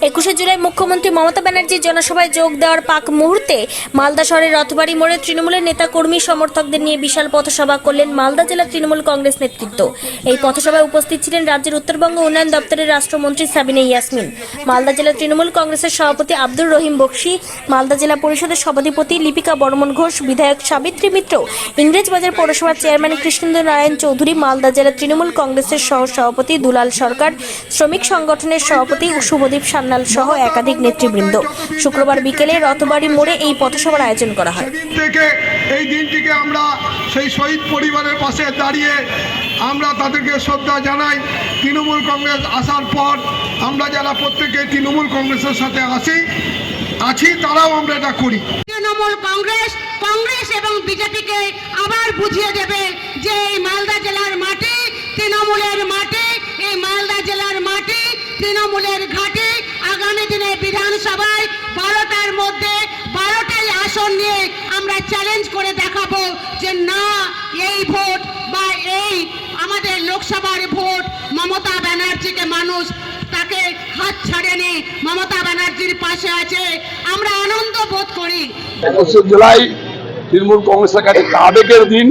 21শে জুলাই মুখ্যমন্ত্রী মমতা ব্যানার্জির জনসভায় যোগ দেওয়ার পাক মুহূর্তে মালদা শহরের রথবাড়ি মোড়ে তৃণমূলের নেতা কর্মী সমর্থকদের নিয়ে বিশাল পথসভা করলেন মালদা জেলা তৃণমূল কংগ্রেস নেতৃত্ব। এই পথসভায় উপস্থিত ছিলেন রাজ্যের উত্তরবঙ্গ উন্নয়ন দপ্তরের রাষ্ট্রমন্ত্রী সাবিনা ইয়াসমিন, মালদা জেলা তৃণমূল কংগ্রেসের সভাপতি আব্দুর রহিম বক্সি, মালদা জেলা পরিষদের সভাধিপতি লিপিকা বর্মন ঘোষ, বিধায়ক সাবিত্রী মিত্র, ইংরেজবাজার পৌরসভার চেয়ারম্যান কৃষ্ণেন্দ্র নারায়ণ চৌধুরী, মালদা জেলা তৃণমূল কংগ্রেসের সহ সভাপতি দুলাল সরকার, শ্রমিক সংগঠনের সভাপতি শুভদীপ সান্যাল সহ একাধিক নেতৃবৃন্দ। শুক্রবার বিকেলে রথবাড়ি মোড়ে এই পথসভার আয়োজন করা হয়। এই দিনটিকে আমরা সেই শহীদ পরিবারের পাশে দাঁড়িয়ে আমরা তাদেরকে শ্রদ্ধা জানাই। তৃণমূল কংগ্রেস আসার পর আমরা যারা প্রত্যেকে তৃণমূল কংগ্রেসের সাথে আছি তারাও আমরা এটা করি। তৃণমূল কংগ্রেস এবং বিজেপিকে আবার বুঝিয়ে দেবে যে এই মালদা জেলার মাটি তৃণমূলের মাটি, এই মালদা জেলার মাটি তৃণমূলের ঘাঁটি। আগামী দিনে বিধানসভায় 12টার মধ্যে 12টাই আসন নিয়ে আমরা চ্যালেঞ্জ করে দেখাবো যে না, এই ভোট বা এই আমাদের লোকসভার ভোট মমতা ব্যানার্জিকে মানুষ তাকে হাত ছাড়েনি, মমতা ব্যানার্জির পাশে আছে, আমরা আনন্দ বোধ করি। 21শে জুলাই তৃণমূল কংগ্রেসের কাছে আবেগের দিন,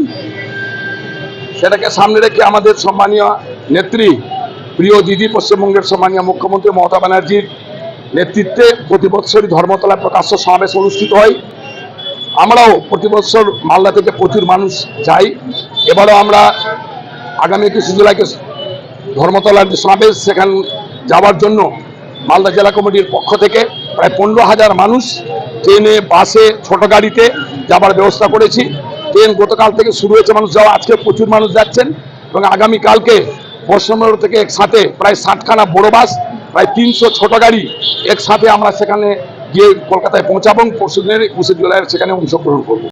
সেটাকে সামনে রেখে আমাদের সম্মানীয় নেত্রী, প্রিয় দিদি, পশ্চিমবঙ্গের সম্মানীয় মুখ্যমন্ত্রী মমতা ব্যানার্জির নেতৃত্বে প্রতি বছরই ধর্মতলায় প্রকাশ্য সমাবেশ অনুষ্ঠিত হয়। আমরাও প্রতি বছর মালদা থেকে প্রচুর মানুষ যাই। এবারও আমরা আগামী 21শে জুলাইকে ধর্মতলার যে সমাবেশ, সেখানে যাওয়ার জন্য মালদা জেলা কমিটির পক্ষ থেকে প্রায় 15,000 মানুষ ট্রেনে, বাসে, ছোট গাড়িতে যাবার ব্যবস্থা করেছি। ট্রেন গতকাল থেকে শুরু হয়েছে মানুষ যাওয়া, আজকে প্রচুর মানুষ যাচ্ছেন এবং আগামীকালকে পশ্চিমবঙ্গ থেকে একসাথে প্রায় 60খানা বড় বাস, প্রায় 300 ছোট গাড়ি একসাথে আমরা সেখানে গিয়ে কলকাতায় পৌঁছাবো। পরশুদিনের 21শে জুলাইয়ের সেখানে অংশগ্রহণ করবো।